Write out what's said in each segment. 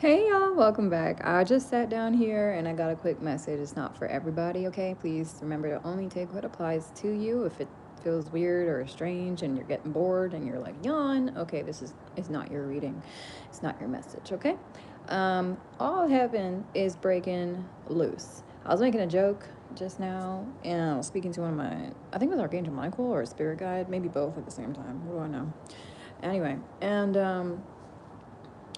Hey y'all, welcome back. I just sat down here and I got a quick message. It's not for everybody, okay? Please remember to only take what applies to you. If it feels weird or strange and you're getting bored and you're like yawn, okay, this is not your reading. It's not your message, okay? All heaven is breaking loose. I was making a joke just now and I was speaking to one of my, I think it was Archangel Michael or a spirit guide, maybe both at the same time. What do I know? Anyway, and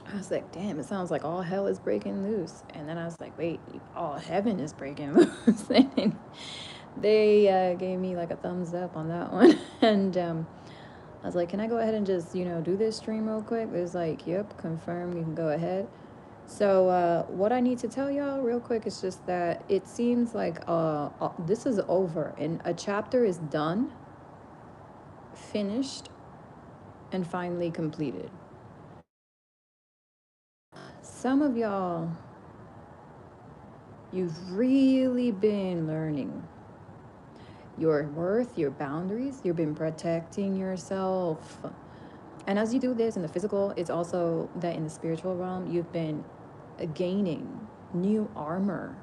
I was like, damn, it sounds like all hell is breaking loose. And then I was like, wait, all heaven is breaking loose. And they gave me like a thumbs up on that one. And I was like, can I go ahead and just, do this stream real quick? It was like, yep, confirm, you can go ahead. So what I need to tell y'all real quick is just that it seems like this is over and a chapter is done, finished, and finally completed. Some of y'all, you've really been learning your worth, your boundaries. You've been protecting yourself. And as you do this in the physical, it's also that in the spiritual realm, you've been gaining new armor,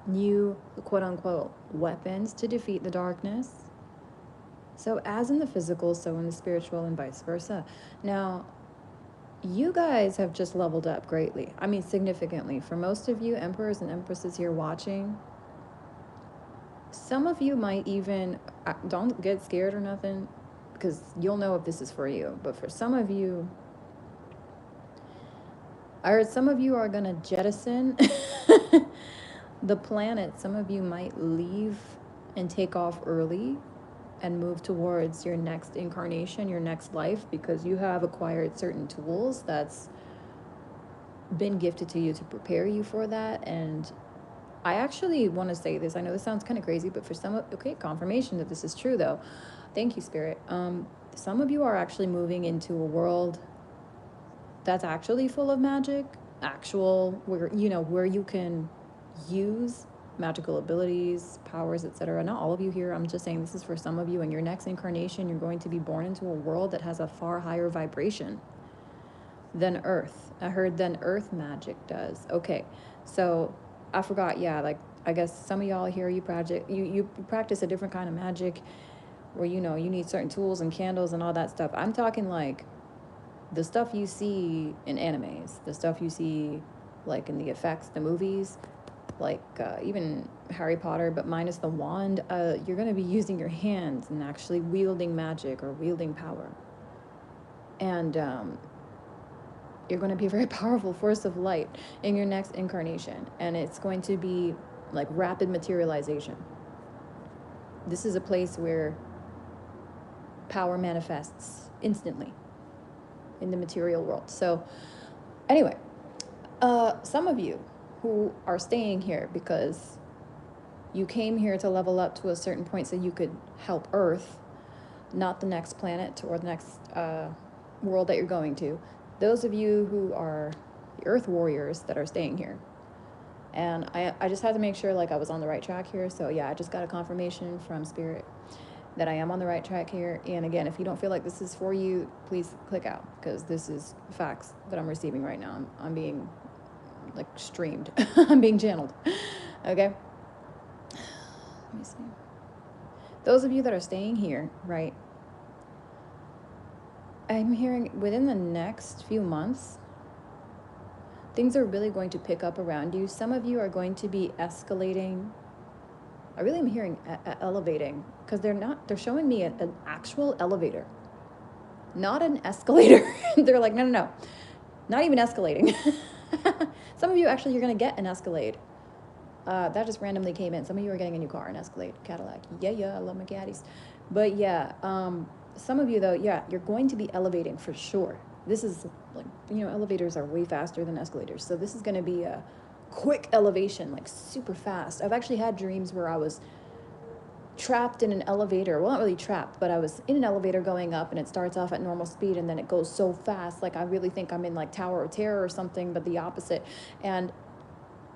new quote unquote weapons to defeat the darkness. So, as in the physical, so in the spiritual, and vice versa. Now, you guys have just leveled up greatly. I mean, significantly. For most of you, emperors and empresses here watching, some of you might even, don't get scared or nothing, because you'll know if this is for you. But for some of you, I heard some of you are going to jettison the planet. Some of you might leave and take off early and move towards your next incarnation, your next life, because you have acquired certain tools that's been gifted to you to prepare you for that. And I actually want to say this. I know this sounds kind of crazy, but for some, okay, confirmation that this is true though. Thank you, Spirit. Some of you are actually moving into a world that's actually full of magic, actual, where you can use magical abilities, powers, etc. Not all of you here. I'm just saying this is for some of you. In your next incarnation, you're going to be born into a world that has a far higher vibration than Earth. I heard than Earth magic does. Okay, so I forgot. Yeah, like I guess some of y'all here, you practice a different kind of magic, where you need certain tools and candles and all that stuff. I'm talking like the stuff you see in animes, the stuff you see like in the effects, the movies, like even Harry Potter, but minus the wand. You're going to be using your hands and actually wielding magic or wielding power. And you're going to be a very powerful force of light in your next incarnation. And it's going to be like rapid materialization. This is a place where power manifests instantly in the material world. So anyway, some of you who are staying here because you came here to level up to a certain point so you could help Earth, not the next planet or the next world that you're going to. Those of you who are the Earth warriors that are staying here. And I just had to make sure like I was on the right track here. So yeah, I just got a confirmation from Spirit that I am on the right track here. And again, if you don't feel like this is for you, please click out, because this is facts that I'm receiving right now. I'm being like streamed. I'm being channeled. Okay. Let me see. Those of you that are staying here, right? I'm hearing within the next few months, things are really going to pick up around you. Some of you are going to be escalating. I really am hearing elevating, because they're showing me an actual elevator, not an escalator. They're like, no, not even escalating. Some of you actually, you're going to get an Escalade. That just randomly came in. Some of you are getting a new car, an Escalade, Cadillac. Yeah, I love my caddies. But yeah, some of you though, yeah, you're going to be elevating for sure. This is like, elevators are way faster than escalators. So this is going to be a quick elevation, like super fast. I've actually had dreams where I was trapped in an elevator. Well, not really trapped, but I was in an elevator going up, and it starts off at normal speed and then it goes so fast. Like I really think I'm in like Tower of Terror or something, but the opposite. And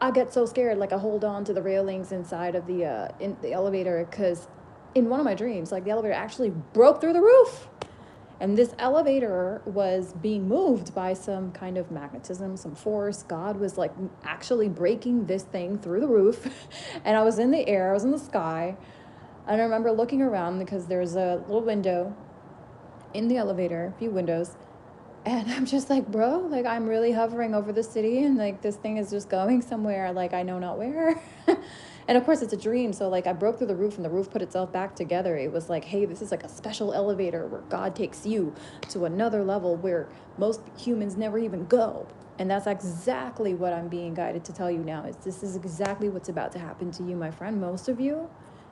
I get so scared, like I hold on to the railings inside of the in the elevator, because in one of my dreams, like the elevator actually broke through the roof, And this elevator was being moved by some kind of magnetism, some force. God was like actually breaking this thing through the roof. And I was in the air, I was in the sky. And I remember looking around because there's a little window in the elevator, a few windows. And I'm just like, bro, like I'm really hovering over the city and like this thing is just going somewhere, like I know not where. And of course it's a dream. So like I broke through the roof and the roof put itself back together. It was like, hey, this is like a special elevator where God takes you to another level where most humans never even go. And that's exactly what I'm being guided to tell you now. Is this is exactly what's about to happen to you, my friend. Most of you,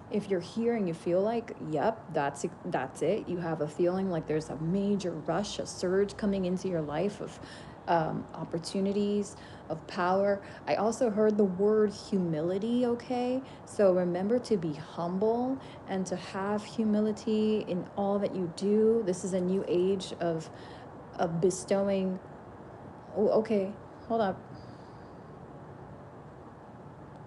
if you're here and you feel like, yep, that's it, you have a feeling like there's a major rush, a surge coming into your life of opportunities, of power. I also heard the word humility, okay? So remember to be humble and to have humility in all that you do. This is a new age of bestowing. Oh, okay, hold up.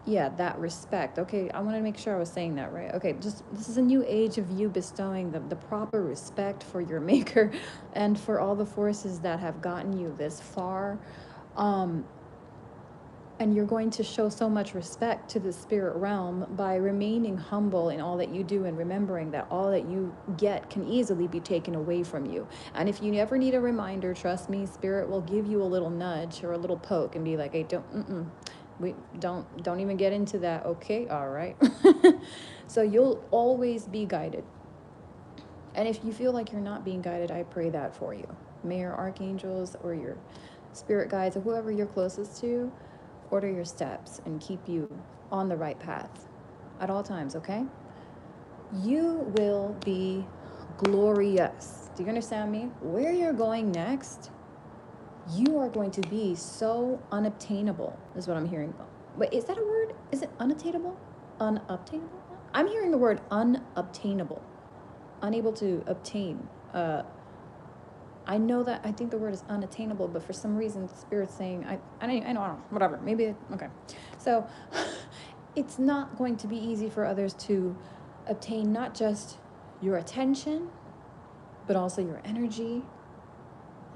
Yeah, that respect. Okay, I want to make sure I was saying that right. Okay, just this is a new age of you bestowing the proper respect for your maker and for all the forces that have gotten you this far. Um, and you're going to show so much respect to the spirit realm by remaining humble in all that you do and remembering that all that you get can easily be taken away from you. And if you ever need a reminder, trust me, spirit will give you a little nudge or a little poke and be like, hey, we don't even get into that. Okay, all right. So you'll always be guided. And if you feel like you're not being guided, I pray that for you. May your archangels or your spirit guides or whoever you're closest to order your steps and keep you on the right path at all times, okay? You will be glorious. Do you understand me? Where you're going next, you are going to be so unobtainable, is what I'm hearing. Wait, is that a word? Is it unattainable? Unobtainable? I'm hearing the word unobtainable. Unable to obtain. I know that I think the word is unattainable, but for some reason, Spirit's saying, I know, whatever. Maybe, okay. So it's not going to be easy for others to obtain not just your attention, but also your energy.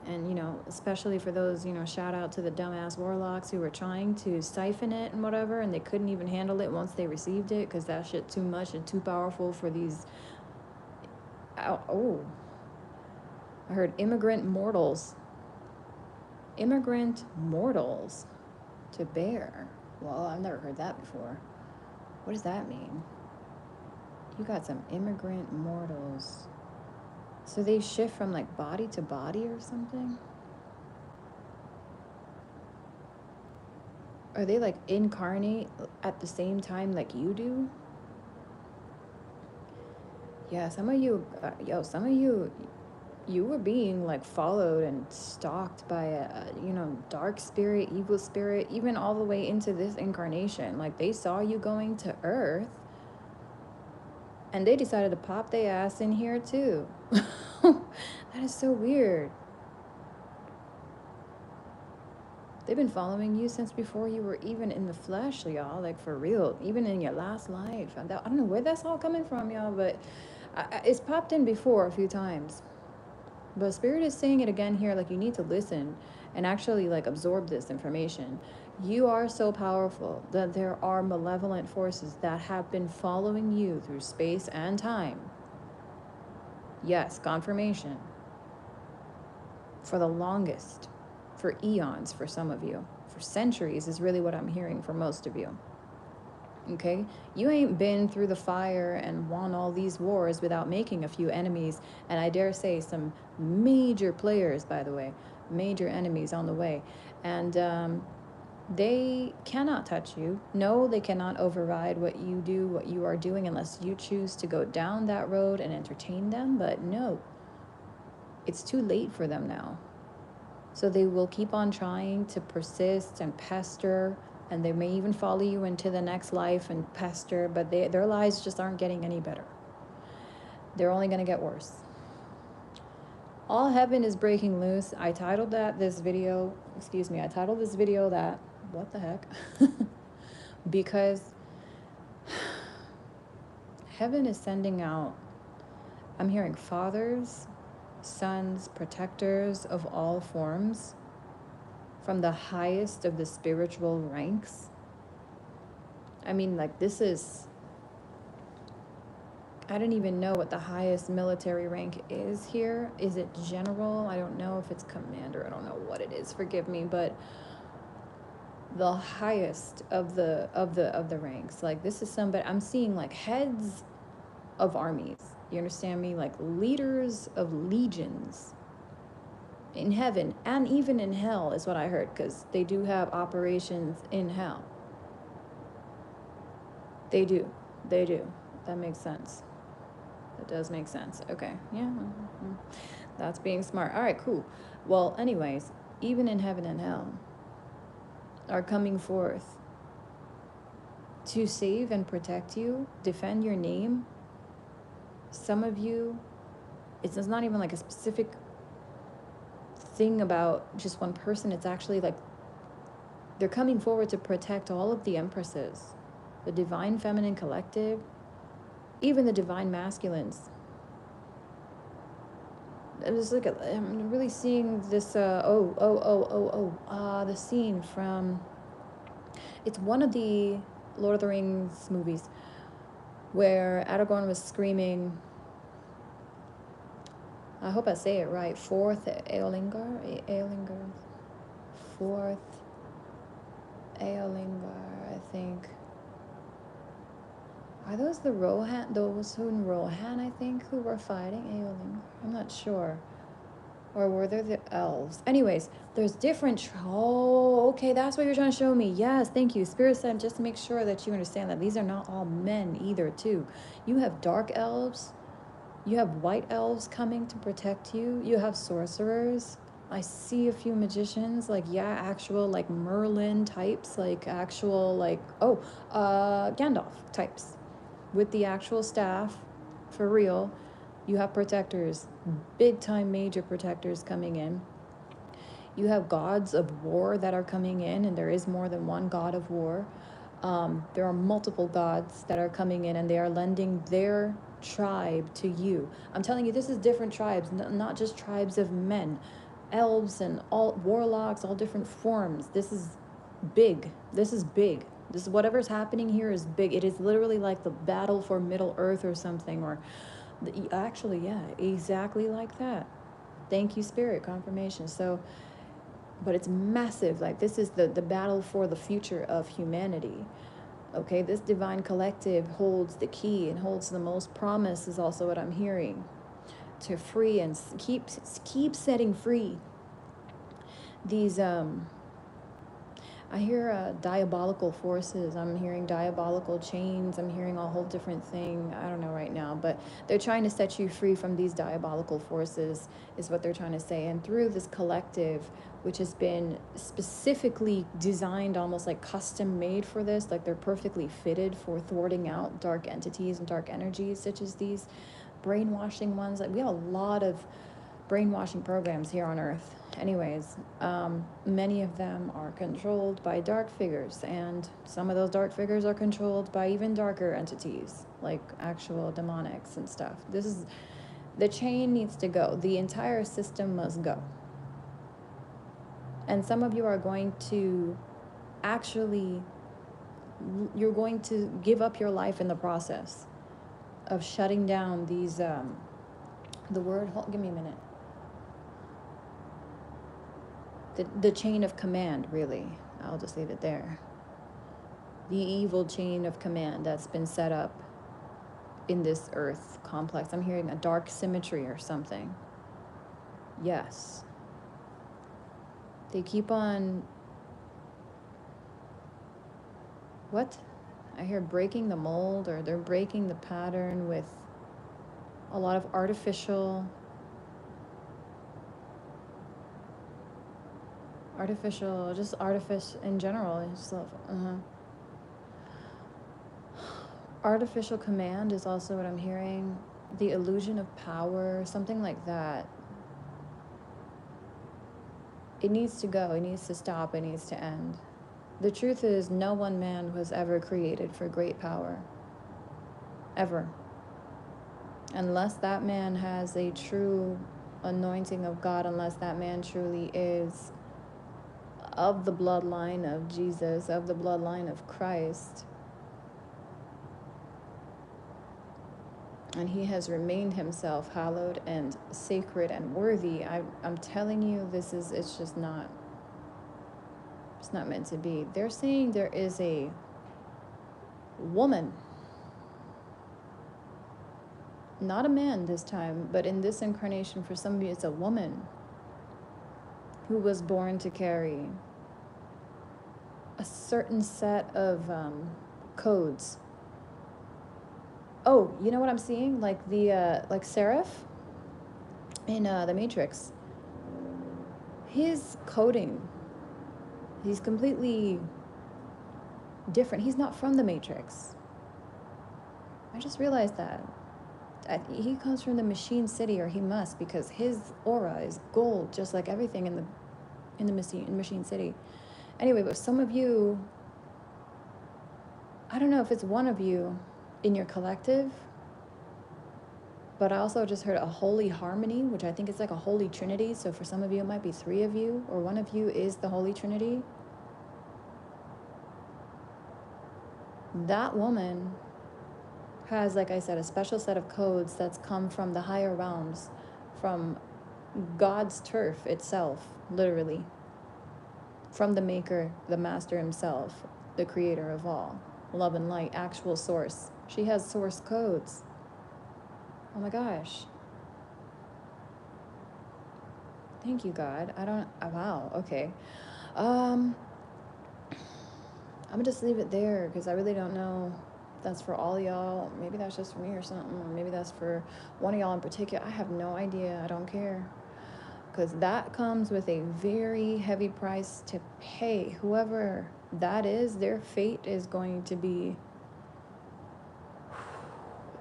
And, you know, especially for those, you know, shout out to the dumbass warlocks who were trying to siphon it and whatever, and they couldn't even handle it once they received it because that shit too much and too powerful for these. Oh, I heard immigrant mortals. Immigrant mortals to bear. Well, I've never heard that before. What does that mean? You got some immigrant mortals. So they shift from like body to body or something? Are they like incarnate at the same time like you do? Yeah, some of you, some of you, you were being like followed and stalked by a, you know, dark spirit, evil spirit, even all the way into this incarnation. Like they saw you going to Earth and they decided to pop their ass in here too. That is so weird. They've been following you since before you were even in the flesh, y'all. Like for real, even in your last life. I don't know where that's all coming from, y'all, but it's popped in before a few times. But Spirit is saying it again here, like you need to listen and actually like absorb this information. You are so powerful that there are malevolent forces that have been following you through space and time. Yes, confirmation. For the longest, for eons for some of you, for centuries is really what I'm hearing for most of you. Okay, you ain't been through the fire and won all these wars without making a few enemies, and I dare say some major players, by the way, major enemies on the way. And they cannot touch you. No, they cannot override what you do, what you are doing, unless you choose to go down that road and entertain them. But no, it's too late for them now. So they will keep on trying to persist and pester, and they may even follow you into the next life and pester, but their lives just aren't getting any better. They're only going to get worse. All heaven is breaking loose. I titled this video that, what the heck? Because heaven is sending out, I'm hearing fathers, sons, protectors of all forms, from the highest of the spiritual ranks. I mean, like, this is, I don't even know what the highest military rank is here. Is it general? I don't know if it's commander. I don't know what it is. Forgive me, but the highest of the ranks. Like, this is somebody, I'm seeing like heads of armies. You understand me? Like leaders of legions in heaven and even in hell is what I heard, because they do have operations in hell. They do. They do. That makes sense. That does make sense. Okay. Yeah. That's being smart. All right, cool. Well, anyways, even in heaven and hell are coming forth to save and protect you, defend your name. Some of you, it's not even like a specific thing about just one person. It's actually like they're coming forward to protect all of the empresses, the divine feminine collective, even the divine masculines. I'm just like, I'm really seeing this, the scene from, it's one of the Lord of the Rings movies where Aragorn was screaming, I hope I say it right, fourth Eolinger, I think. Are those the Rohan, those who in Rohan, I think, who were fighting Eolinger? I'm not sure. Or were there the elves? Anyways, there's different, oh, okay, that's what you're trying to show me. Yes, thank you. Spirit said, just to make sure that you understand that these are not all men either, too. You have dark elves. You have white elves coming to protect you. You have sorcerers. I see a few magicians, like, yeah, actual, like, Merlin types, like, actual, like, Gandalf types with the actual staff, for real. You have protectors, big time major protectors coming in. You have gods of war that are coming in, and there is more than one god of war. There are multiple gods that are coming in, and they are lending their tribe to you. I'm telling you, this is different tribes, not just tribes of men, elves and all warlocks, all different forms. This is big. This is big. This is whatever's happening here is big. It is literally like the battle for Middle Earth or something, or actually, yeah, exactly like that. Thank you, Spirit, confirmation. So, but it's massive. Like, this is the battle for the future of humanity. Okay, this divine collective holds the key and holds the most promise, is also what I'm hearing, to free and keep setting free these I hear diabolical forces. I'm hearing diabolical chains. I'm hearing a whole different thing. I don't know right now, but they're trying to set you free from these diabolical forces, is what they're trying to say. And through this collective, which has been specifically designed, almost like custom made for this, like they're perfectly fitted for thwarting out dark entities and dark energies, such as these brainwashing ones. Like, we have a lot of brainwashing programs here on Earth. Anyways, many of them are controlled by dark figures, and some of those dark figures are controlled by even darker entities, like actual demonics and stuff. This is, the chain needs to go. The entire system must go. And some of you are going to actually, you're going to give up your life in the process of shutting down these, the word, give me a minute. The chain of command, really. I'll just leave it there. The evil chain of command that's been set up in this earth complex. I'm hearing a dark symmetry or something. Yes. They keep on... What? I hear breaking the mold, or they're breaking the pattern with a lot of artificial just artifice in general. Just artificial command is also what I'm hearing. The illusion of power, something like that. It needs to go. It needs to stop. It needs to end. The truth is, no one man was ever created for great power. Ever. Unless that man has a true anointing of God unless that man truly is of the bloodline of Jesus, of the bloodline of Christ. And he has remained himself hallowed and sacred and worthy. I'm telling you, it's just not, it's not meant to be. They're saying there is a woman, not a man this time, but in this incarnation, for some of you, it's a woman who was born to carry a certain set of codes. Oh, you know what I'm seeing? Like the like Seraph in the Matrix. His coding, he's completely different. He's not from the Matrix. I just realized that. He comes from the Machine City, or he must, because his aura is gold, just like everything in the Machine City. Anyway, but some of you, I don't know if it's one of you in your collective, but I also just heard a holy harmony, which I think is like a holy trinity. So for some of you, it might be 3 of you, or one of you is the holy trinity. That woman has, like I said, a special set of codes that's come from the higher realms, from God's turf itself, literally, from the maker, the master himself, the creator of all, love and light, actual source. She has source codes. Oh my gosh. Thank you, God. Wow, okay. I'm gonna just leave it there because I really don't know if that's for all y'all. Maybe that's just for me or something, or maybe that's for one of y'all in particular. I have no idea. I don't care. Because that comes with a very heavy price to pay. Whoever that is, their fate is going to be,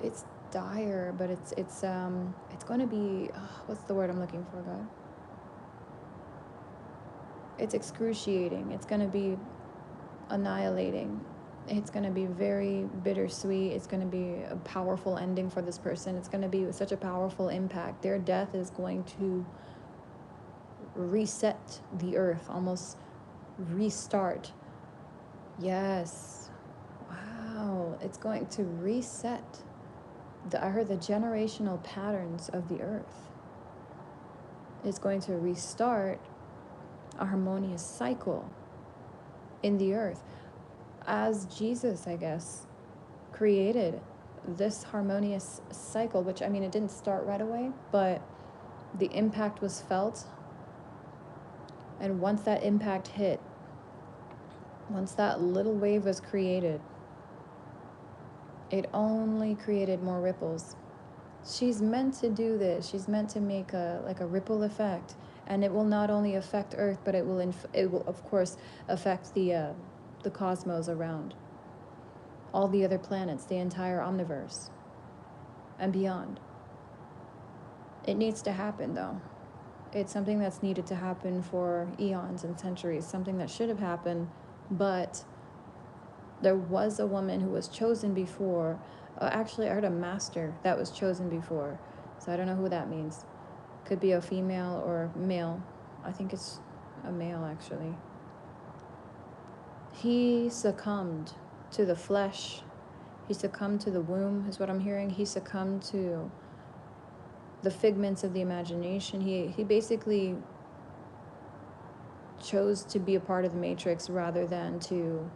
it's dire, but it's going to be, what's the word I'm looking for, God? It's excruciating. It's going to be annihilating. It's going to be very bittersweet. It's going to be a powerful ending for this person. It's going to be such a powerful impact. Their death is going to reset the earth, almost restart. Yes. Wow. It's going to reset. I heard the generational patterns of the earth. It's going to restart a harmonious cycle in the earth. As Jesus, I guess, created this harmonious cycle, which, I mean, it didn't start right away, but the impact was felt. And once that impact hit, once that little wave was created, it only created more ripples. She's meant to do this. She's meant to make a ripple effect, and it will not only affect Earth, but it will of course affect the cosmos around, all the other planets, the entire omniverse, and beyond. It needs to happen, though. It's something that's needed to happen for eons and centuries. Something that should have happened, but there was a woman who was chosen before. Actually, I heard a master that was chosen before. So I don't know who that means. Could be a female or male. I think it's a male, actually. He succumbed to the flesh. He succumbed to the womb, is what I'm hearing. He succumbed to the figments of the imagination. He basically chose to be a part of the matrix rather than to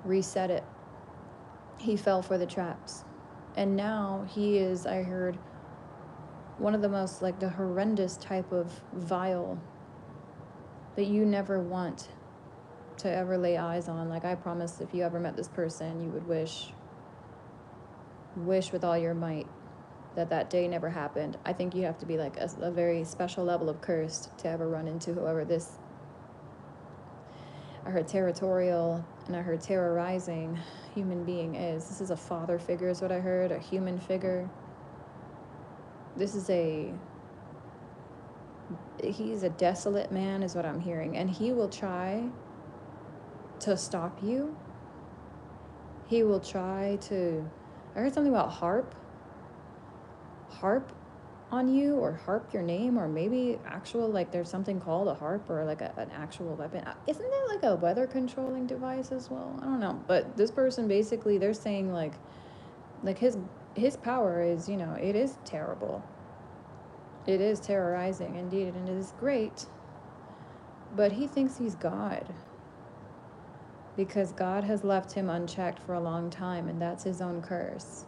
reset it. He fell for the traps. And now he is, I heard, one of the most, like, the horrendous type of vile that you never want to ever lay eyes on. Like, I promise, if you ever met this person, you would wish with all your might that day never happened. I think you have to be like a very special level of cursed to ever run into whoever this, I heard territorial, and I heard terrorizing human being is. This is a father figure is what I heard, a human figure. This is he's a desolate man is what I'm hearing, and he will try to stop you. He will try to, I heard something about harp. on you or harp your name, or maybe actual, like there's something called a harp or like an actual weapon. Isn't there like a weather controlling device as well? I don't know. But this person basically, they're saying like his power is, you know, it is terrible. It is terrorizing indeed, and it is great. But he thinks he's God because God has left him unchecked for a long time, and that's his own curse.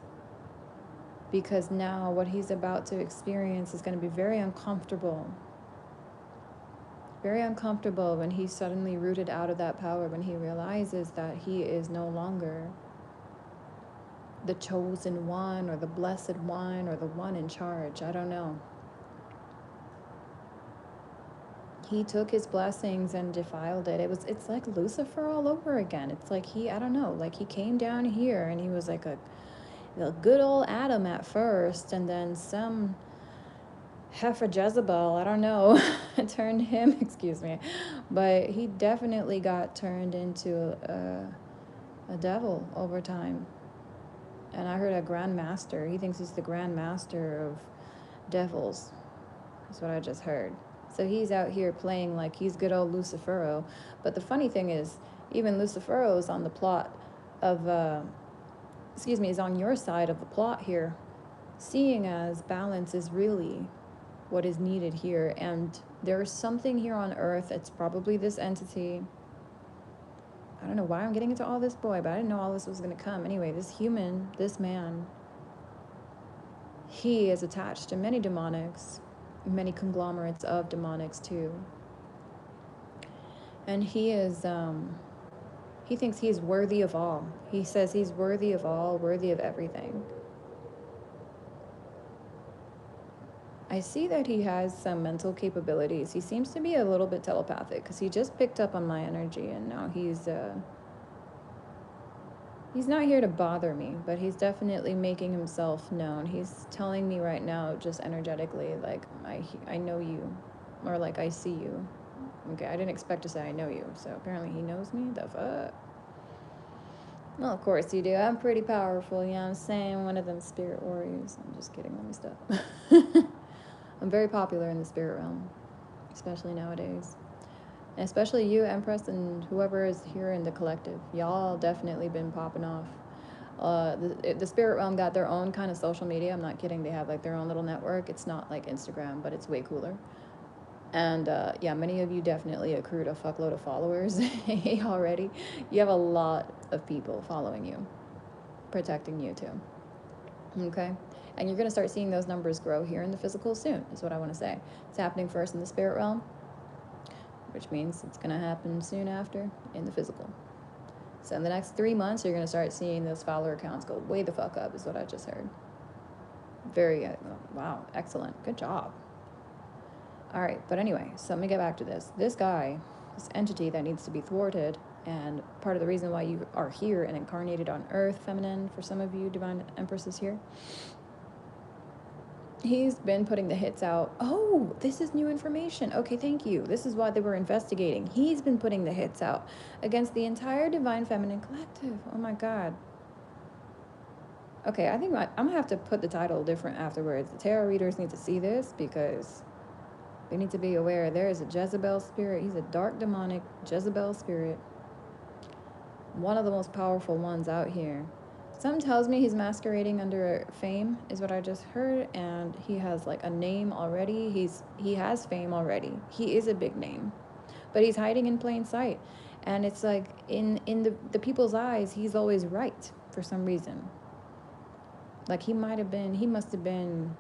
Because now what he's about to experience is going to be very uncomfortable. Very uncomfortable when he's suddenly rooted out of that power, when he realizes that he is no longer the chosen one or the blessed one or the one in charge. I don't know. He took his blessings and defiled it. It's like Lucifer all over again. It's like I don't know, like he came down here and he was like a good old Adam at first, and then some heifer Jezebel, I don't know, turned him, excuse me, but he definitely got turned into a devil over time. And I heard a grand master. He thinks he's the grand master of devils. That's what I just heard. So he's out here playing like he's good old Lucifero. But the funny thing is, even Lucifero is on the plot of, is on your side of the plot here, seeing as balance is really what is needed here. And there's something here on Earth. It's probably this entity. I don't know why I'm getting into all this, boy, but I didn't know all this was going to come. Anyway, this human, this man, he is attached to many demonics, many conglomerates of demonics too. And he is, he thinks he's worthy of all. He says he's worthy of all, worthy of everything. I see that he has some mental capabilities. He seems to be a little bit telepathic because he just picked up on my energy, and now he's not here to bother me, but he's definitely making himself known. He's telling me right now, just energetically, like, I know you, or like, I see you. Okay, I didn't expect to say I know you, so apparently he knows me. The fuck? Well, of course you do. I'm pretty powerful, you know what I'm saying? One of them spirit warriors. I'm just kidding, let me stop. I'm very popular in the spirit realm, especially nowadays. And especially you, Empress, and whoever is here in the collective. Y'all definitely been popping off. The spirit realm got their own kind of social media. I'm not kidding. They have like their own little network. It's not like Instagram, but it's way cooler. And yeah, many of you definitely accrued a fuckload of followers already. You have a lot of people following you, protecting you too. Okay? And you're going to start seeing those numbers grow here in the physical soon, is what I want to say. It's happening first in the spirit realm, which means it's going to happen soon after in the physical. So in the next 3 months, you're going to start seeing those follower counts go way the fuck up, is what I just heard. Very, wow, excellent. Good job. All right, but anyway, so let me get back to this. This guy, this entity that needs to be thwarted, and part of the reason why you are here and incarnated on Earth, feminine, for some of you, divine empresses here, he's been putting the hits out. Oh, this is new information. Okay, thank you. This is why they were investigating. He's been putting the hits out against the entire divine feminine collective. Oh my God. Okay, I think I'm gonna have to put the title different afterwards. The tarot readers need to see this because they need to be aware there is a Jezebel spirit. He's a dark demonic Jezebel spirit. One of the most powerful ones out here. Something tells me he's masquerading under fame, is what I just heard, and he has like a name already. He has fame already. He is a big name, but he's hiding in plain sight, and it's like in the people's eyes, he's always right for some reason. Like he must have been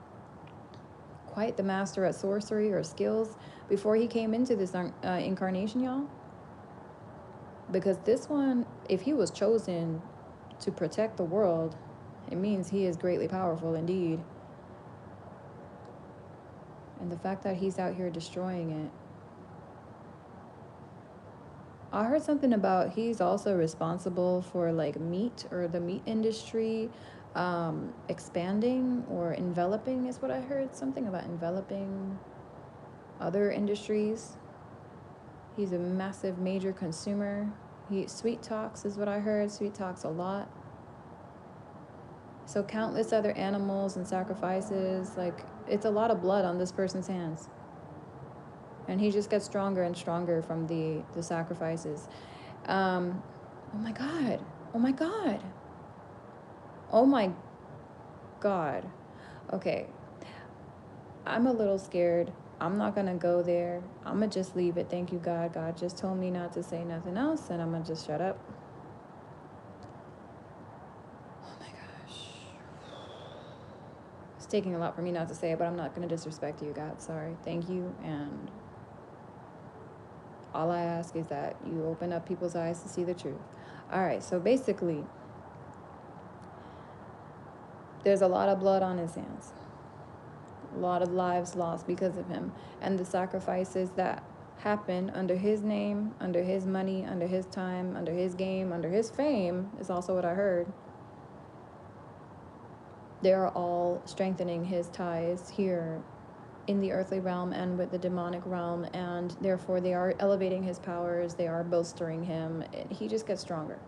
quite the master at sorcery or skills before he came into this incarnation, y'all. Because this one, if he was chosen to protect the world, it means he is greatly powerful indeed. And the fact that he's out here destroying it. I heard something about he's also responsible for like meat, or the meat industry expanding or enveloping is what I heard. Something about enveloping other industries. He's a massive major consumer. He sweet talks is what I heard. Sweet talks a lot. So countless other animals and sacrifices, like it's a lot of blood on this person's hands. And he just gets stronger and stronger from the sacrifices. Oh my God. Oh my God. Oh my God. Okay. I'm a little scared. I'm not going to go there. I'm going to just leave it. Thank you, God. God just told me not to say nothing else, and I'm going to just shut up. Oh my gosh. It's taking a lot for me not to say it, but I'm not going to disrespect you, God. Sorry. Thank you. And all I ask is that you open up people's eyes to see the truth. All right. So basically, there's a lot of blood on his hands. A lot of lives lost because of him. And the sacrifices that happen under his name, under his money, under his time, under his game, under his fame is also what I heard. They are all strengthening his ties here in the earthly realm and with the demonic realm, and therefore they are elevating his powers, they are bolstering him. He just gets stronger.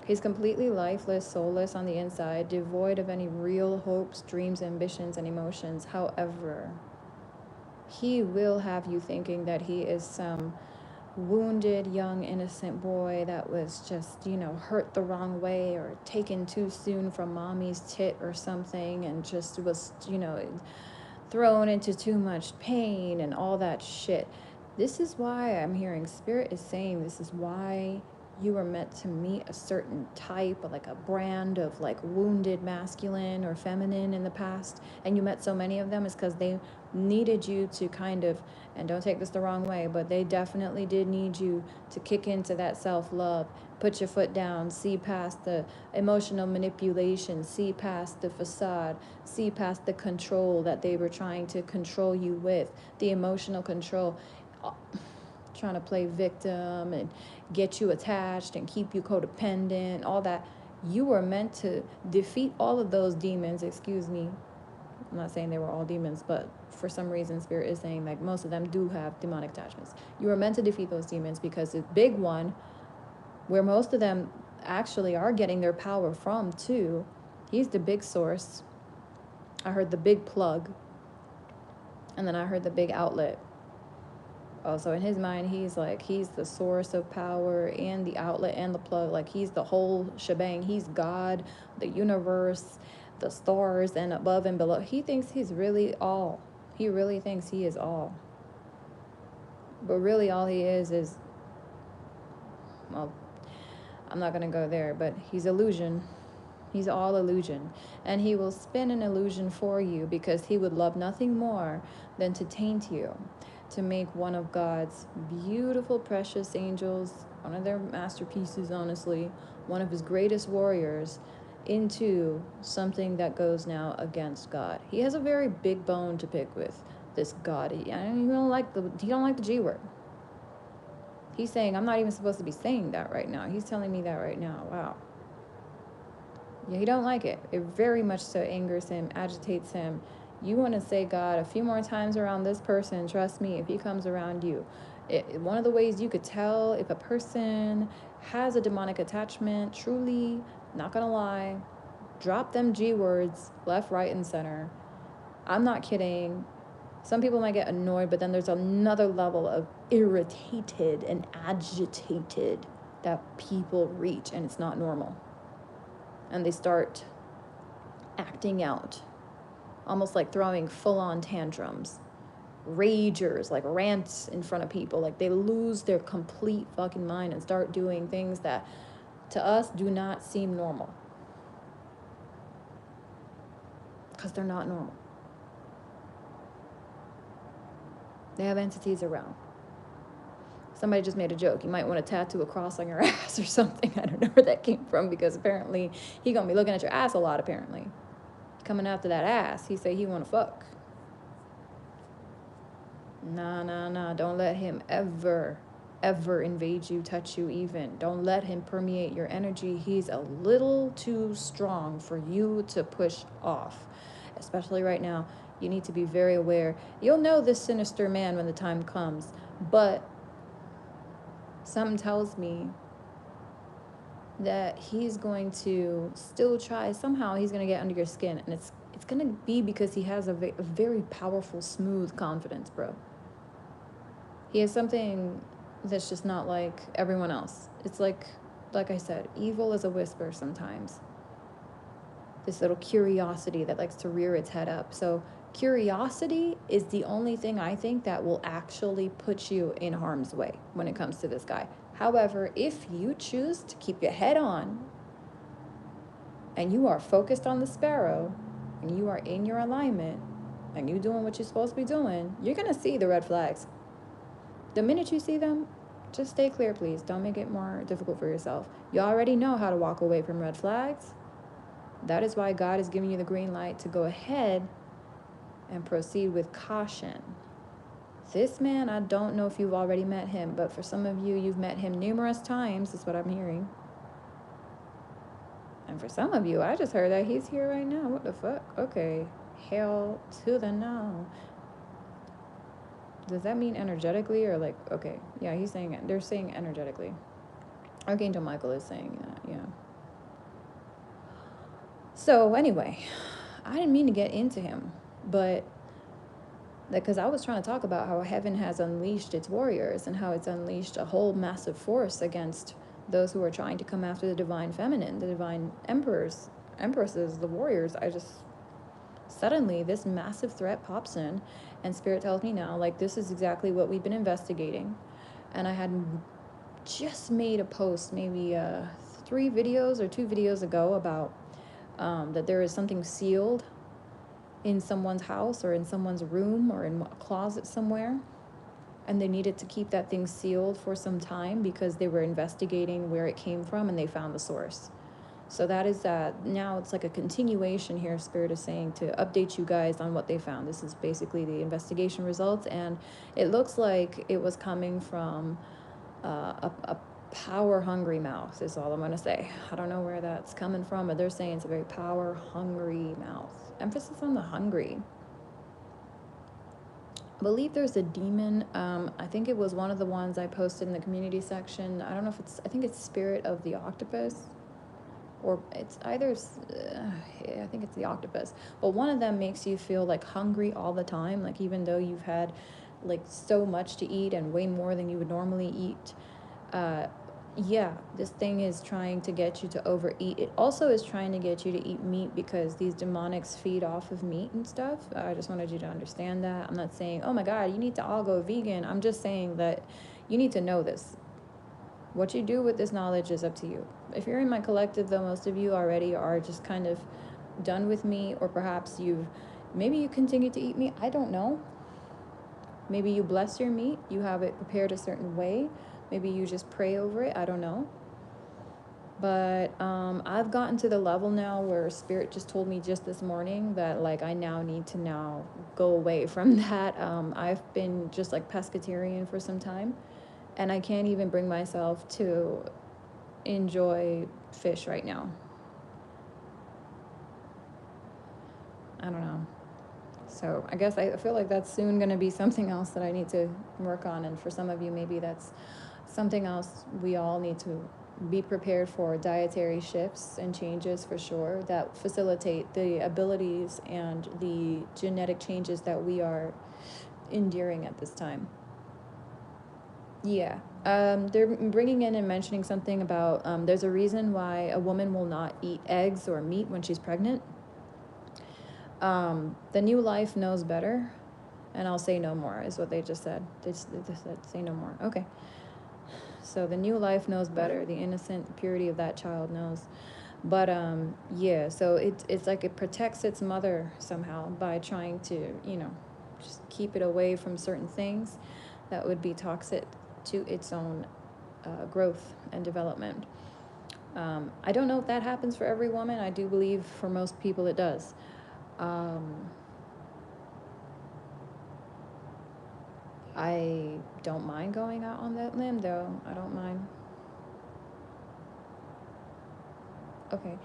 He's completely lifeless, soulless on the inside, devoid of any real hopes, dreams, ambitions, and emotions. However, he will have you thinking that he is some wounded, young, innocent boy that was just, hurt the wrong way or taken too soon from mommy's tit or something and just was, thrown into too much pain and all that shit. This is why I'm hearing Spirit is saying this is why you were meant to meet a certain type, like a brand of like wounded masculine or feminine in the past, and you met so many of them is because they needed you to kind of, and don't take this the wrong way, but they definitely did need you to kick into that self-love, put your foot down, see past the emotional manipulation, see past the facade, see past the control that they were trying to control you with, the emotional control, trying to play victim and get you attached and keep you codependent, all that. You were meant to defeat all of those demons, excuse me. I'm not saying they were all demons, but for some reason Spirit is saying like most of them do have demonic attachments. You were meant to defeat those demons because the big one, where most of them actually are getting their power from too, he's the big source. I heard the big plug, and then I heard the big outlet. Oh, so in his mind, he's the source of power and the outlet and the plug. Like he's the whole shebang. He's God, the universe, the stars, and above and below. He thinks he's really all. He really thinks he is all. But really all he is, well, I'm not going to go there, but he's illusion. He's all illusion. And he will spin an illusion for you because he would love nothing more than to taint you, to make one of God's beautiful, precious angels, one of their masterpieces, honestly, one of his greatest warriors, into something that goes now against God. He has a very big bone to pick with, this God. He don't like the G word. He's saying, I'm not even supposed to be saying that right now. He's telling me that right now. Wow. Yeah, he don't like it. It very much so angers him, agitates him. You want to say God a few more times around this person, trust me, if he comes around you. One of the ways you could tell if a person has a demonic attachment, truly, not gonna lie, drop them G words left, right, and center. I'm not kidding. Some people might get annoyed, but then there's another level of irritated and agitated that people reach, and it's not normal. And they start acting out, almost like throwing full-on tantrums, ragers, like rants in front of people, like they lose their complete fucking mind and start doing things that to us do not seem normal, because they're not normal. They have entities around. Somebody just made a joke, you might want to tattoo a cross on your ass or something. I don't know where that came from, because apparently he gonna be looking at your ass a lot. Apparently coming after that ass, he say he want to fuck. Nah, don't let him ever invade you, touch you even. Don't let him permeate your energy. He's a little too strong for you to push off, especially right now. You need to be very aware. You'll know this sinister man when the time comes, but something tells me that he's going to still try. Somehow he's going to get under your skin, and it's it's gonna be because he has a very powerful, smooth confidence, bro. He has something that's just not like everyone else. It's like I said, evil is a whisper sometimes. This little curiosity that likes to rear its head up. So curiosity is the only thing I think that will actually put you in harm's way when it comes to this guy. However, if you choose to keep your head on and you are focused on the sparrow and you are in your alignment and you doing what you're supposed to be doing, you're going to see the red flags. The minute you see them, just stay clear, please. Don't make it more difficult for yourself. You already know how to walk away from red flags. That is why God is giving you the green light to go ahead and proceed with caution. This man, I don't know if you've already met him, but for some of you, you've met him numerous times, is what I'm hearing. And for some of you, I just heard that he's here right now. What the fuck? Okay. Hell to the no. Does that mean energetically or like, okay. Yeah, he's saying it. They're saying energetically. Archangel Michael is saying that, yeah. So anyway, I didn't mean to get into him, but because I was trying to talk about how heaven has unleashed its warriors and how it's unleashed a whole massive force against those who are trying to come after the divine feminine, the divine empresses, the warriors. I just suddenly this massive threat pops in, and spirit tells me now, like, this is exactly what we've been investigating. And I had just made a post maybe 3 videos or 2 videos ago about that there is something sealed in someone's house or in someone's room or in a closet somewhere, and they needed to keep that thing sealed for some time because they were investigating where it came from and they found the source. So that is that. Now it's like a continuation here. Spirit is saying to update you guys on what they found. This is basically the investigation results, and it looks like it was coming from a power hungry mouth is all I'm going to say. I don't know where that's coming from, but they're saying it's a very power hungry mouth. Emphasis on the hungry. I believe there's a demon. I think it was one of the ones I posted in the community section. I don't know if it's, I think it's Spirit of the Octopus, or it's either, I think it's the octopus. But one of them makes you feel like hungry all the time, like even though you've had like so much to eat and way more than you would normally eat. Yeah, this thing is trying to get you to overeat. It also is trying to get you to eat meat because these demonics feed off of meat and stuff. I just wanted you to understand that. I'm not saying, oh my God, you need to all go vegan. I'm just saying that you need to know this. What you do with this knowledge is up to you. If you're in my collective, though, most of you already are just kind of done with me, or perhaps maybe you continue to eat meat. I don't know. Maybe you bless your meat. You have it prepared a certain way. Maybe you just pray over it. I don't know. But I've gotten to the level now where Spirit just told me just this morning that like I now need to now go away from that. I've been just like pescatarian for some time, and I can't even bring myself to enjoy fish right now. I don't know. So I guess I feel like that's soon going to be something else that I need to work on. And for some of you, maybe that's something else we all need to be prepared for. Dietary shifts and changes for sure that facilitate the abilities and the genetic changes that we are enduring at this time. Yeah. They're bringing in and mentioning something about there's a reason why a woman will not eat eggs or meat when she's pregnant. The new life knows better, and I'll say no more is what they just said. They just said say no more. Okay. So the new life knows better. The innocent purity of that child knows. But yeah, so it's like it protects its mother somehow by trying to, just keep it away from certain things that would be toxic to its own growth and development. I don't know if that happens for every woman. I do believe for most people it does. I don't mind going out on that limb, though. I don't mind. Okay.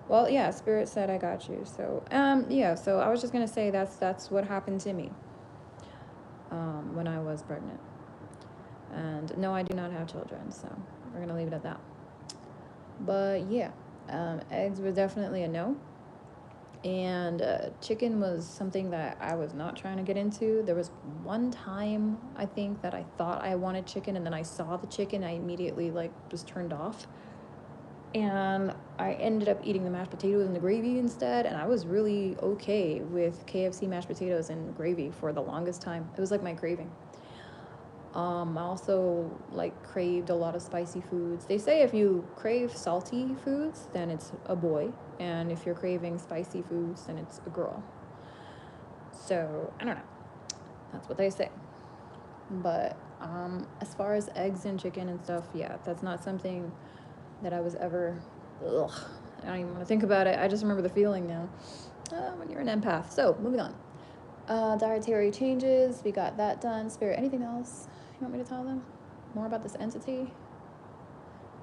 Well, yeah, Spirit said I got you. So, yeah, so I was just going to say that's what happened to me when I was pregnant. And no, I do not have children, so we're going to leave it at that. But yeah, eggs were definitely a no. And chicken was something that I was not trying to get into. There was one time I think that I thought I wanted chicken, and then I saw the chicken. I immediately like was turned off, and I ended up eating the mashed potatoes and the gravy instead. And I was really okay with KFC mashed potatoes and gravy for the longest time. It was like my craving. I also like craved a lot of spicy foods. They say if you crave salty foods, then it's a boy, and if you're craving spicy foods, then it's a girl. So I don't know. That's what they say. But as far as eggs and chicken and stuff, yeah, that's not something that I was ever. Ugh, I don't even want to think about it. I just remember the feeling now. When you're an empath. So moving on. Dietary changes. We got that done. Spirit. Anything else you want me to tell them? More about this entity?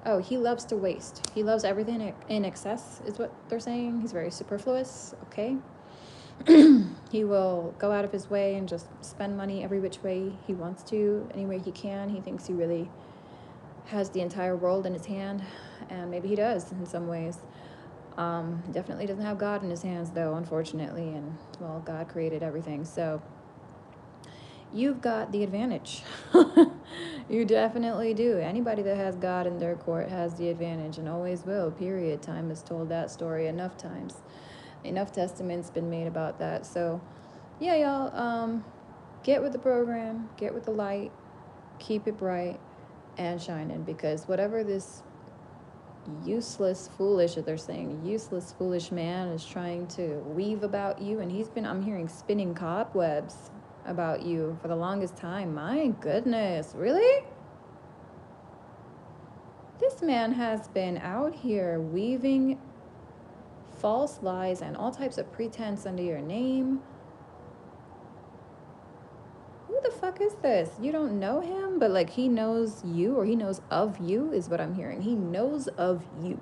Oh, he loves to waste. He loves everything in excess, is what they're saying. He's very superfluous. Okay. He will go out of his way and just spend money every which way he wants to, any way he can. He thinks he really has the entire world in his hand, and maybe he does in some ways. Definitely doesn't have God in his hands, though, unfortunately, and, well, God created everything, so you've got the advantage. You definitely do. Anybody that has God in their court has the advantage and always will, period. Time has told that story enough times. Enough testaments been made about that. So, yeah, y'all, get with the program, get with the light, keep it bright and shining, because whatever this useless, foolish, that they're saying, useless, foolish man is trying to weave about you, and I'm hearing spinning cobwebs about you for the longest time. My goodness, really? This man has been out here weaving false lies and all types of pretense under your name. Who the fuck is this? You don't know him, but like he knows you, or he knows of you, is what I'm hearing. He knows of you.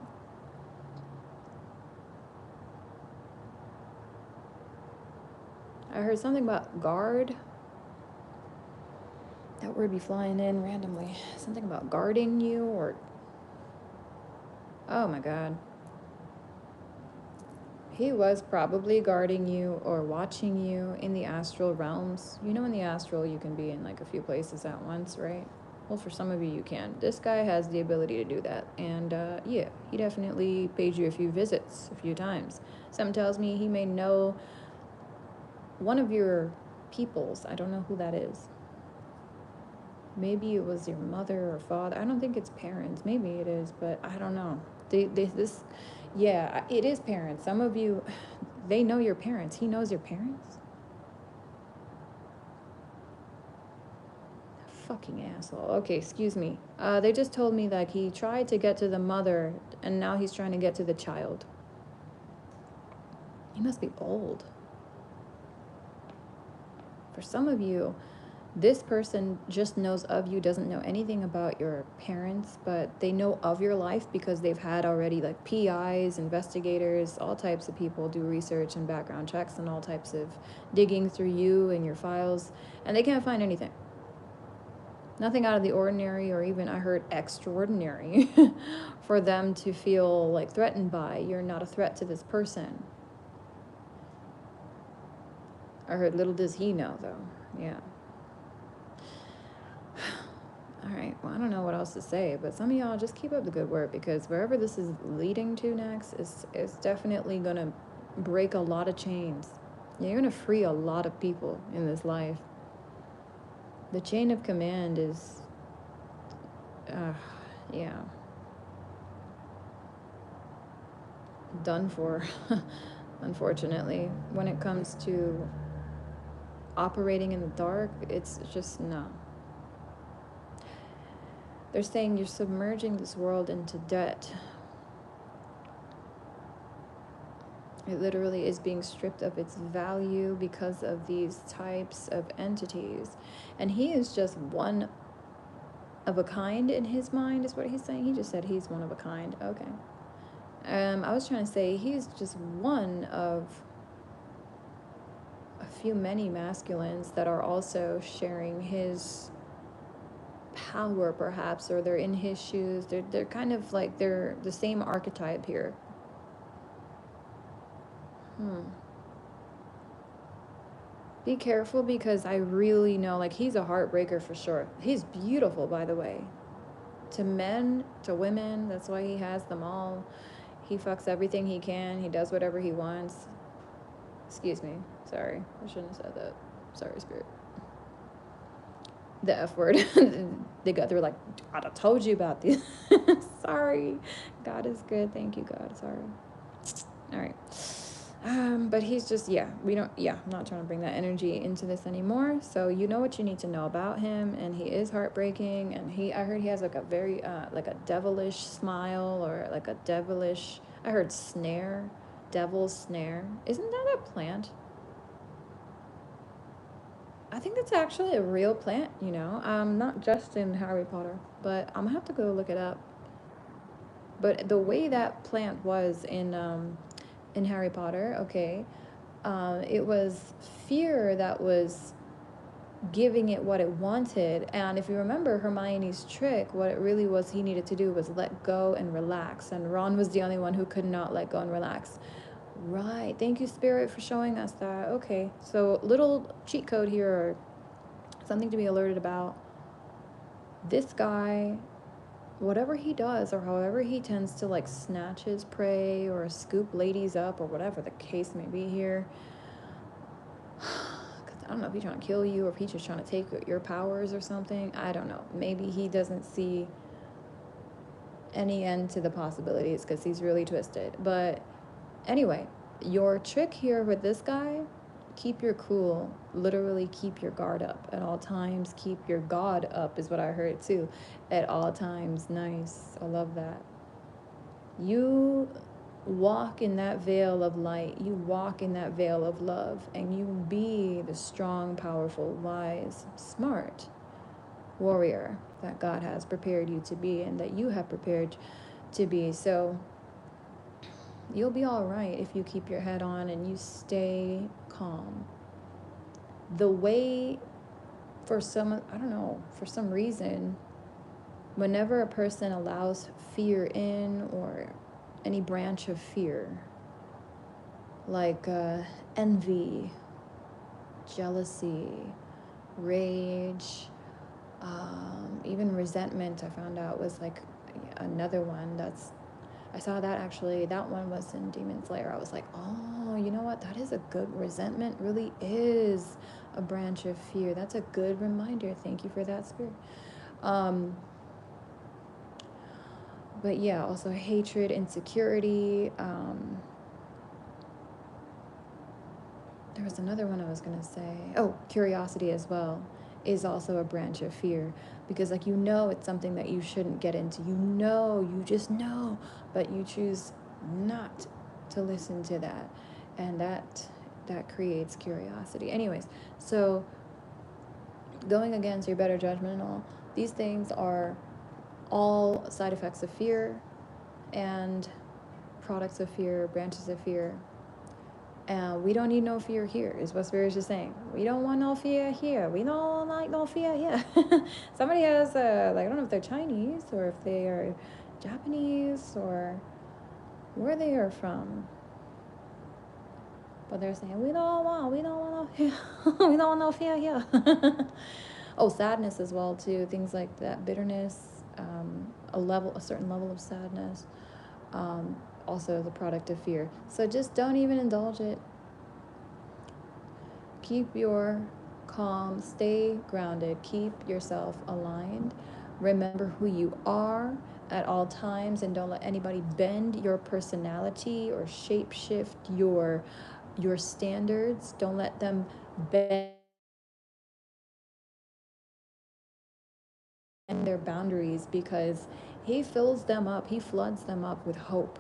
I heard something about guard. That word be flying in randomly. Something about guarding you, or... Oh my god. He was probably guarding you or watching you in the astral realms. You know, in the astral, you can be in like a few places at once, right? Well, for some of you can. This guy has the ability to do that. And yeah, he definitely paid you a few visits, a few times. Something tells me he may know one of your peoples. I don't know who that is. Maybe it was your mother or father. I don't think it's parents. Maybe it is, but I don't know. Yeah, it is parents. Some of you, they know your parents. He knows your parents? Fucking asshole. Okay, excuse me. They just told me that he tried to get to the mother, and now he's trying to get to the child. He must be old. For some of you, this person just knows of you, doesn't know anything about your parents, but they know of your life because they've had already like PIs, investigators, all types of people do research and background checks and all types of digging through you and your files, and they can't find anything. Nothing out of the ordinary, or even, I heard, extraordinary for them to feel like threatened by. You're not a threat to this person. I heard, little does he know, though. Yeah. All right, well, I don't know what else to say, but some of y'all just keep up the good work, because wherever this is leading to next is definitely going to break a lot of chains. You're going to free a lot of people in this life. The chain of command is, yeah, done for, unfortunately. When it comes to operating in the dark, it's just no. They're saying you're submerging this world into debt. It literally is being stripped of its value because of these types of entities. And he is just one of a kind in his mind, is what he's saying. He just said he's one of a kind. Okay. I was trying to say he's just one of a few many masculines that are also sharing his power, perhaps, or they're in his shoes. They're kind of like, they're the same archetype here. Be careful, because I really know, like, he's a heartbreaker for sure. He's beautiful, by the way. To men, to women, that's why he has them all. He fucks everything he can. He does whatever he wants. Excuse me. Sorry. I shouldn't have said that. Sorry, Spirit. The F word. They were like, I'd have told you about this. Sorry. God is good. Thank you, God. Sorry. All right. But he's just, I'm not trying to bring that energy into this anymore. So you know what you need to know about him, and he is heartbreaking, and I heard he has like a very, like a devilish smile, or like a devilish, I heard snare, devil's snare. Isn't that a plant? I think that's actually a real plant, not just in Harry Potter, but I'm gonna have to go look it up. But the way that plant was in Harry Potter, okay, it was fear that was giving it what it wanted. And if you remember Hermione's trick, what it really was he needed to do was let go and relax. And Ron was the only one who could not let go and relax. Right. Thank you, Spirit, for showing us that. Okay. So, little cheat code here, or something to be alerted about. This guy, whatever he does, or however he tends to like snatch his prey or scoop ladies up, or whatever the case may be here, because I don't know if he's trying to kill you, or if he's just trying to take your powers or something. I don't know. Maybe he doesn't see any end to the possibilities because he's really twisted. But anyway, your trick here with this guy, keep your cool. Literally keep your guard up at all times. Keep your God up is what I heard too. At all times. Nice. I love that. You walk in that veil of light. You walk in that veil of love. And you be the strong, powerful, wise, smart warrior that God has prepared you to be, and that you have prepared to be. So you'll be all right if you keep your head on and you stay calm. The way, for some reason, whenever a person allows fear in, or any branch of fear, like envy, jealousy, rage, even resentment, I found out was like another one. I saw that actually. That one was in Demon Slayer. I was like, oh, you know what? That is a good, resentment really is a branch of fear. That's a good reminder. Thank you for that, Spirit. But yeah, also hatred, insecurity. There was another one I was going to say. Oh, curiosity as well is also a branch of fear, because like, it's something that you shouldn't get into. You just know, but you choose not to listen to that. And that creates curiosity. Anyways, so going against your better judgment and all, these things are all side effects of fear and products of fear, branches of fear. We don't need no fear here, is what Spirit is just saying. We don't want no fear here. We don't like no fear here. Somebody has, I don't know if they're Chinese, or if they are Japanese, or where they are from. But they're saying, we don't want no fear. We don't want no fear here. Oh, sadness as well, too. Things like that, bitterness, a certain level of sadness. Also the product of fear. So just don't even indulge it. Keep your calm, stay grounded, keep yourself aligned. Remember who you are at all times, and don't let anybody bend your personality or shape shift your standards. Don't let them bend their boundaries, because he fills them up, he floods them up with hope.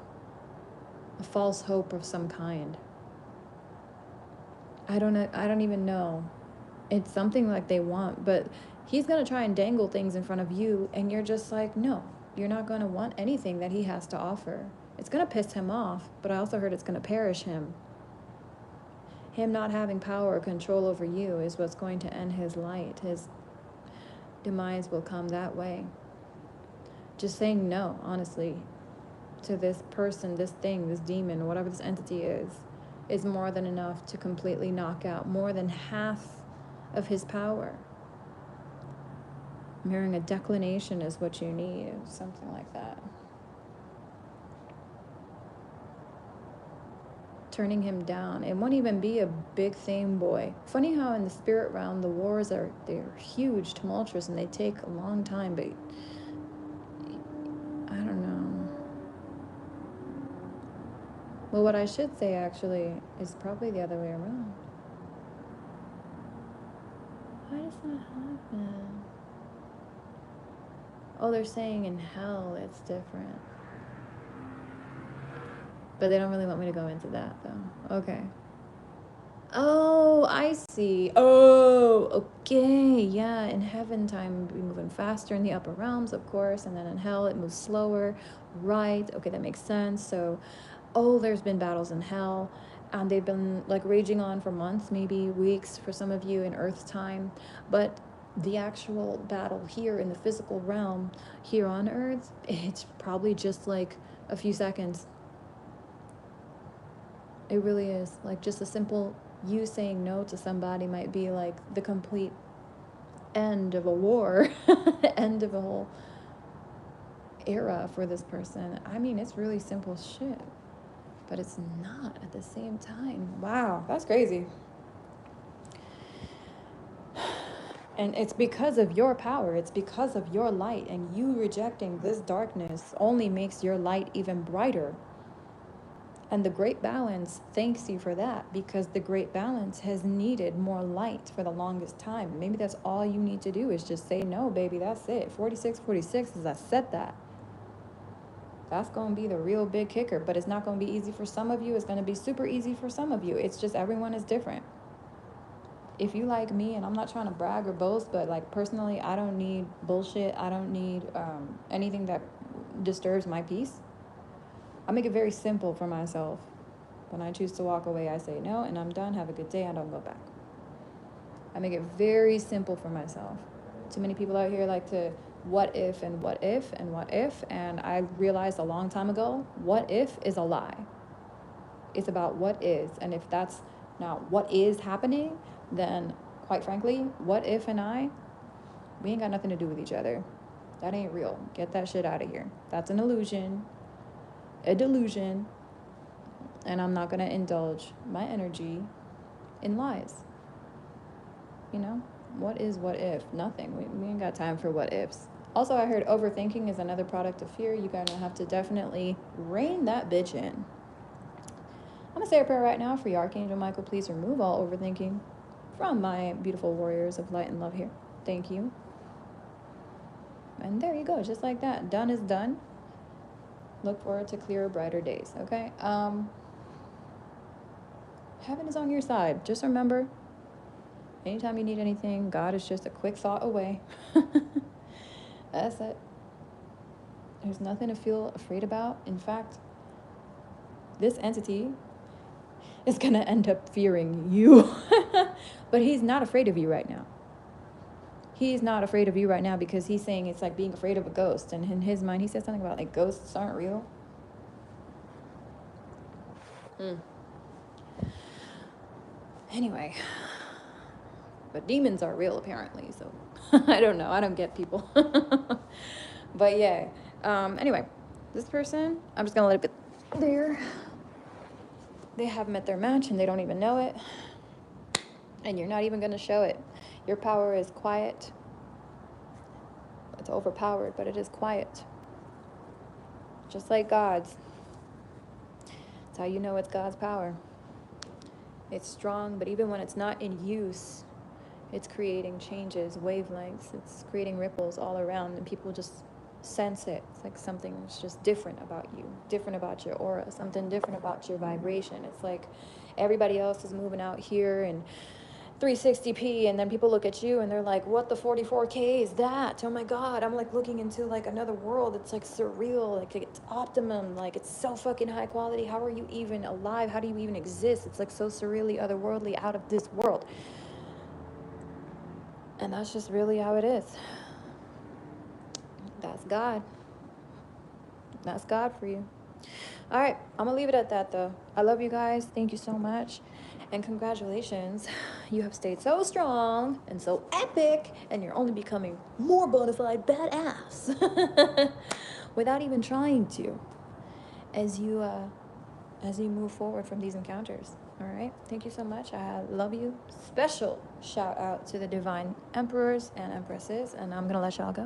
A false hope of some kind. I don't even know. It's something like they want, but he's going to try and dangle things in front of you, and you're just like, no, you're not going to want anything that he has to offer. It's going to piss him off, but I also heard it's going to perish him. Him not having power or control over you is what's going to end his light. His demise will come that way. Just saying no, honestly, to this person, this thing, this demon, whatever this entity is is more than enough to completely knock out more than half of his power. Mirroring a declination is what you need, something like that. Turning him down. It won't even be a big thing, boy. Funny how in the spirit realm the wars they're huge, tumultuous, and they take a long time, but I don't know. Well, what I should say actually is probably the other way around. Why does that happen? Oh, they're saying in hell it's different. But they don't really want me to go into that, though. Okay. Oh, I see. Oh, okay. Yeah, in heaven, time be moving faster in the upper realms, of course, and then in hell, it moves slower. Right. Okay, that makes sense. So, oh, there's been battles in hell, and they've been like raging on for months, maybe weeks for some of you in Earth time. But the actual battle here in the physical realm, here on Earth, it's probably just like a few seconds. It really is. Like just a simple you saying no to somebody might be like the complete end of a war, end of a whole era for this person. I mean, it's really simple shit, but it's not at the same time. Wow, that's crazy. And it's because of your power, it's because of your light, and you rejecting this darkness only makes your light even brighter. And the great balance thanks you for that, because the great balance has needed more light for the longest time. Maybe that's all you need to do is just say no, baby, that's it. 46 is I said that. That's going to be the real big kicker, but it's not going to be easy for some of you. It's going to be super easy for some of you. It's just everyone is different. If you like me, and I'm not trying to brag or boast, but like personally, I don't need bullshit. I don't need anything that disturbs my peace. I make it very simple for myself. When I choose to walk away, I say no, and I'm done. Have a good day. I don't go back. I make it very simple for myself. Too many people out here like to what if and what if and what if, and I realized a long time ago, what if is a lie. It's about what is, and if that's not what is happening, then quite frankly, what if and we ain't got nothing to do with each other. That ain't real. Get that shit out of here. That's an illusion, a delusion, and I'm not gonna indulge my energy in lies. You know, what is what if? Nothing. We ain't got time for what ifs. Also, I heard overthinking is another product of fear. You're gonna have to definitely rein that bitch in. I'm gonna say a prayer right now for you, Archangel Michael. Please remove all overthinking from my beautiful warriors of light and love here. Thank you. And there you go, just like that. Done is done. Look forward to clearer, brighter days, okay? Heaven is on your side. Just remember, anytime you need anything, God is just a quick thought away. That's it. There's nothing to feel afraid about. In fact, this entity is going to end up fearing you. But he's not afraid of you right now. He's not afraid of you right now because he's saying it's like being afraid of a ghost. And in his mind, he said something about like ghosts aren't real. Anyway, but demons are real apparently. So I don't know. I don't get people. But yeah. Anyway, this person, I'm just going to let it be there. They have met their match and they don't even know it. And you're not even going to show it. Your power is quiet. It's overpowered, but it is quiet. Just like God's. That's how you know it's God's power. It's strong, but even when it's not in use, it's creating changes, wavelengths. It's creating ripples all around, and people just sense it. It's like something's just different about you, different about your aura, something different about your vibration. It's like everybody else is moving out here and 360p, and then people look at you and they're like, what the 44K is that? Oh my God, I'm like looking into like another world. It's like surreal, like it's optimum, like it's so fucking high quality. How are you even alive? How do you even exist? It's like so surreally otherworldly, out of this world. And that's just really how it is. That's God. That's God for you. All right, I'm gonna leave it at that though. I love you guys. Thank you so much. And congratulations. You have stayed so strong and so epic, and you're only becoming more bona fide badass without even trying to as you move forward from these encounters. All right, thank you so much. I love you. Special shout out to the divine emperors and empresses, and I'm gonna let y'all go.